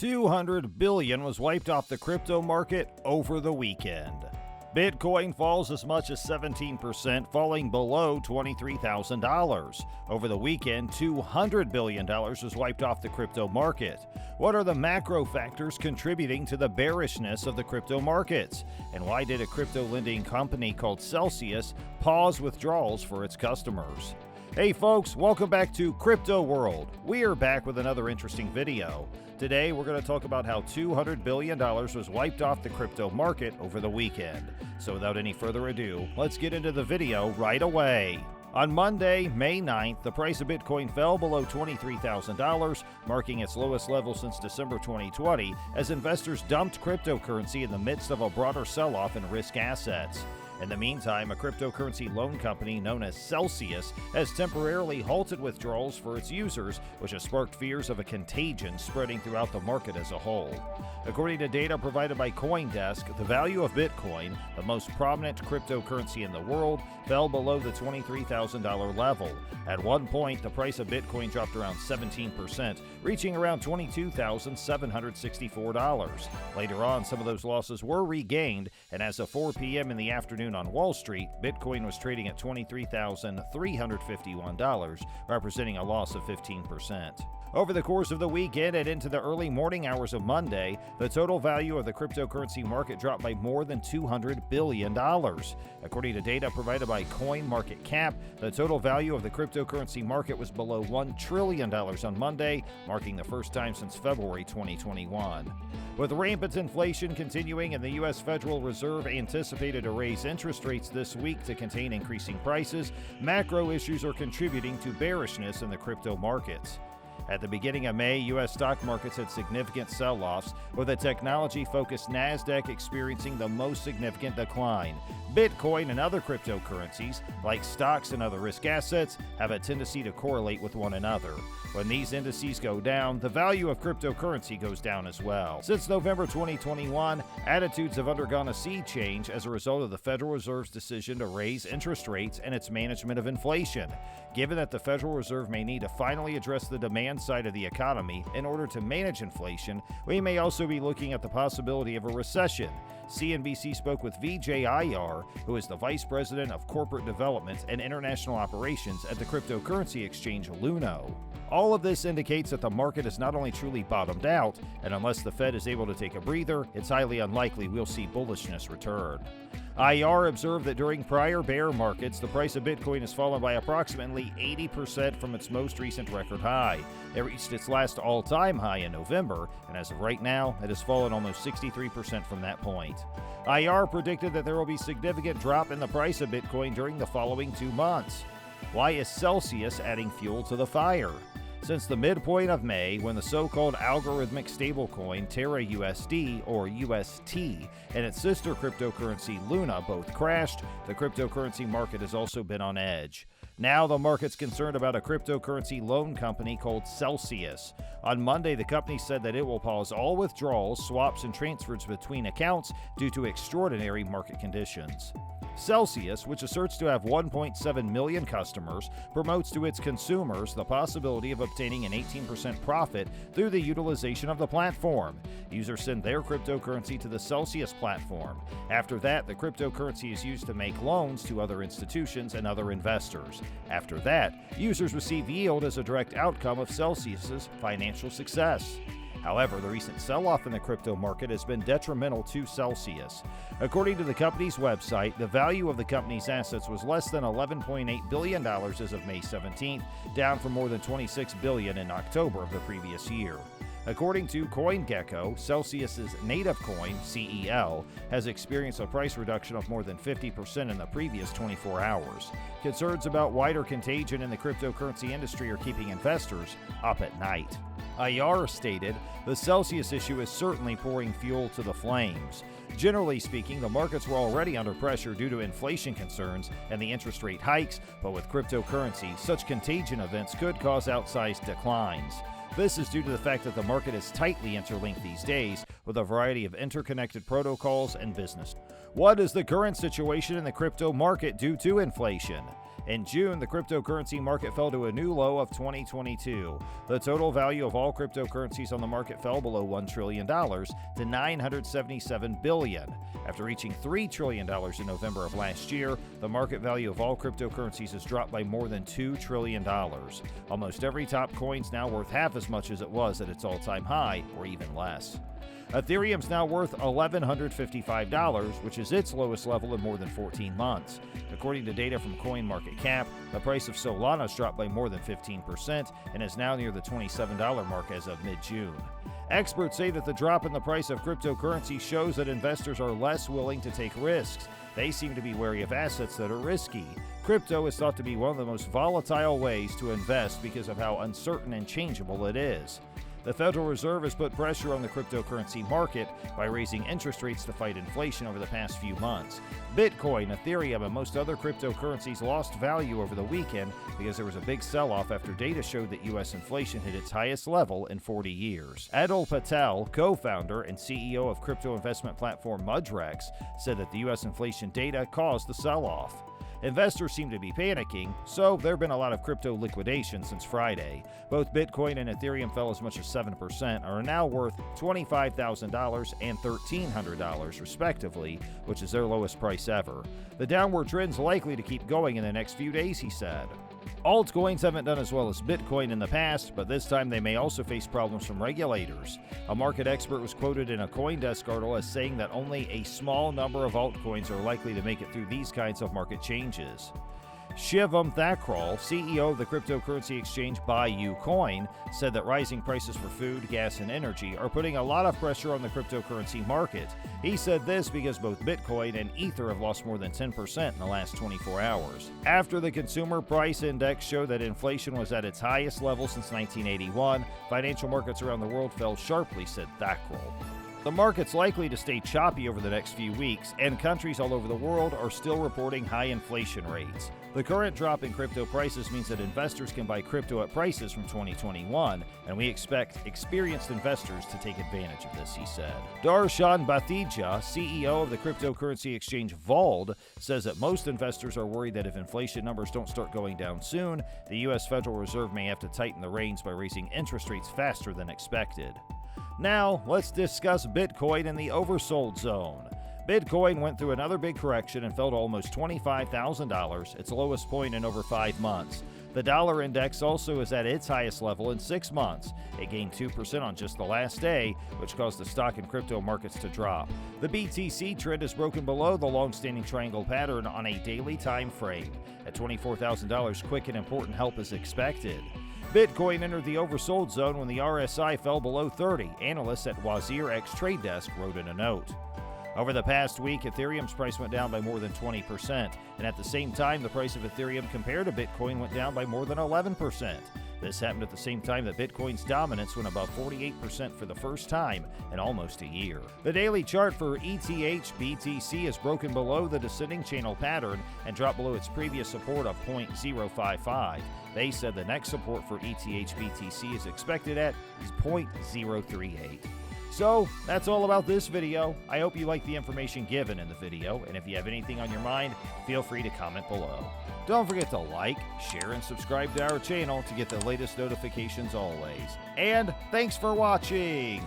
$200 billion was wiped off the crypto market over the weekend. Bitcoin falls as much as 17%, falling below $23,000. Over the weekend, $200 billion was wiped off the crypto market. What are the macro factors contributing to the bearishness of the crypto markets? And why did a crypto lending company called Celsius pause withdrawals for its customers? Hey folks, welcome back to Crypto World. We are back with another interesting video. Today we're going to talk about how $200 billion was wiped off the crypto market over the weekend. So without any further ado, let's get into the video right away. On Monday, May 9th, the price of Bitcoin fell below $23,000, marking its lowest level since December 2020, as investors dumped cryptocurrency in the midst of a broader sell-off in risk assets. In the meantime, a cryptocurrency loan company known as Celsius has temporarily halted withdrawals for its users, which has sparked fears of a contagion spreading throughout the market as a whole. According to data provided by CoinDesk, the value of Bitcoin, the most prominent cryptocurrency in the world, fell below the $23,000 level. At one point, the price of Bitcoin dropped around 17%, reaching around $22,764. Later on, some of those losses were regained, and as of 4 p.m. in the afternoon on Wall Street, Bitcoin was trading at $23,351, representing a loss of 15%. Over the course of the weekend and into the early morning hours of Monday, the total value of the cryptocurrency market dropped by more than $200 billion. According to data provided by CoinMarketCap, the total value of the cryptocurrency market was below $1 trillion on Monday, marking the first time since February 2021. With rampant inflation continuing and the U.S. Federal Reserve anticipated to raise interest rates this week to contain increasing prices, macro issues are contributing to bearishness in the crypto markets. At the beginning of May, U.S. stock markets had significant sell-offs, with a technology-focused NASDAQ experiencing the most significant decline. Bitcoin and other cryptocurrencies, like stocks and other risk assets, have a tendency to correlate with one another. When these indices go down, the value of cryptocurrency goes down as well. Since November 2021, attitudes have undergone a sea change as a result of the Federal Reserve's decision to raise interest rates and its management of inflation. Given that the Federal Reserve may need to finally address the demand side of the economy in order to manage inflation, we may also be looking at the possibility of a recession. CNBC spoke with Vijay Iyer, who is the Vice President of Corporate Development and International Operations at the cryptocurrency exchange Luno. All of this indicates that the market is not only truly bottomed out, and unless the Fed is able to take a breather, it's highly unlikely we'll see bullishness return. IR observed that during prior bear markets, the price of Bitcoin has fallen by approximately 80% from its most recent record high. It reached its last all-time high in November, and as of right now, it has fallen almost 63% from that point. IR predicted that there will be a significant drop in the price of Bitcoin during the following 2 months. Why is Celsius adding fuel to the fire? Since the midpoint of May, when the so-called algorithmic stablecoin Terra USD, or UST, and its sister cryptocurrency Luna both crashed, the cryptocurrency market has also been on edge. Now the market's concerned about a cryptocurrency loan company called Celsius. On Monday, the company said that it will pause all withdrawals, swaps, and transfers between accounts due to extraordinary market conditions. Celsius, which asserts to have 1.7 million customers, promotes to its consumers the possibility of obtaining an 18% profit through the utilization of the platform. Users send their cryptocurrency to the Celsius platform. After that, the cryptocurrency is used to make loans to other institutions and other investors. After that, users receive yield as a direct outcome of Celsius's financial success. However, the recent sell-off in the crypto market has been detrimental to Celsius. According to the company's website, the value of the company's assets was less than $11.8 billion as of May 17th, down from more than $26 billion in October of the previous year. According to CoinGecko, Celsius's native coin, CEL, has experienced a price reduction of more than 50% in the previous 24 hours. Concerns about wider contagion in the cryptocurrency industry are keeping investors up at night. IR stated, the Celsius issue is certainly pouring fuel to the flames. Generally speaking, the markets were already under pressure due to inflation concerns and the interest rate hikes, but with cryptocurrency, such contagion events could cause outsized declines. This is due to the fact that the market is tightly interlinked these days with a variety of interconnected protocols and business. What is the current situation in the crypto market due to inflation? In June, the cryptocurrency market fell to a new low of 2022. The total value of all cryptocurrencies on the market fell below $1 trillion to $977 billion. After reaching $3 trillion in November of last year, the market value of all cryptocurrencies has dropped by more than $2 trillion. Almost every top coin's now worth half as much as it was at its all-time high, or even less. Ethereum's now worth $1,155, which is its lowest level in more than 14 months. According to data from CoinMarketCap, the price of Solana's dropped by more than 15% and is now near the $27 mark as of mid-June. Experts say that the drop in the price of cryptocurrency shows that investors are less willing to take risks. They seem to be wary of assets that are risky. Crypto is thought to be one of the most volatile ways to invest because of how uncertain and changeable it is. The Federal Reserve has put pressure on the cryptocurrency market by raising interest rates to fight inflation over the past few months. Bitcoin, Ethereum, and most other cryptocurrencies lost value over the weekend because there was a big sell-off after data showed that U.S. inflation hit its highest level in 40 years. Adil Patel, co-founder and CEO of crypto investment platform Mudrex, said that the U.S. inflation data caused the sell-off. Investors seem to be panicking, so there have been a lot of crypto liquidations since Friday. Both Bitcoin and Ethereum fell as much as 7% and are now worth $25,000 and $1,300 respectively, which is their lowest price ever. The downward trend's likely to keep going in the next few days, he said. Altcoins haven't done as well as Bitcoin in the past, but this time they may also face problems from regulators. A market expert was quoted in a CoinDesk article as saying that only a small number of altcoins are likely to make it through these kinds of market changes. Shivam Thakral, CEO of the cryptocurrency exchange BuyUCoin, said that rising prices for food, gas, and energy are putting a lot of pressure on the cryptocurrency market. He said this because both Bitcoin and Ether have lost more than 10% in the last 24 hours. After the Consumer Price Index showed that inflation was at its highest level since 1981, financial markets around the world fell sharply, said Thakral. The market's likely to stay choppy over the next few weeks, and countries all over the world are still reporting high inflation rates. The current drop in crypto prices means that investors can buy crypto at prices from 2021, and we expect experienced investors to take advantage of this, he said. Darshan Bathija, CEO of the cryptocurrency exchange Vald, says that most investors are worried that if inflation numbers don't start going down soon, the U.S. Federal Reserve may have to tighten the reins by raising interest rates faster than expected. Now, let's discuss Bitcoin in the oversold zone. Bitcoin went through another big correction and fell to almost $25,000, its lowest point in over 5 months. The dollar index also is at its highest level in 6 months. It gained 2% on just the last day, which caused the stock and crypto markets to drop. The BTC trend is broken below the long-standing triangle pattern on a daily time frame. At $24,000, quick and important help is expected. Bitcoin entered the oversold zone when the RSI fell below 30, analysts at Wazir X Trade Desk wrote in a note. Over the past week, Ethereum's price went down by more than 20%, and at the same time, the price of Ethereum compared to Bitcoin went down by more than 11%. This happened at the same time that Bitcoin's dominance went above 48% for the first time in almost a year. The daily chart for ETH BTC is broken below the descending channel pattern and dropped below its previous support of 0.055. They said the next support for ETH BTC is expected at 0.038. So, that's all about this video. I hope you liked the information given in the video, and if you have anything on your mind, feel free to comment below. Don't forget to like, share, and subscribe to our channel to get the latest notifications always. And thanks for watching!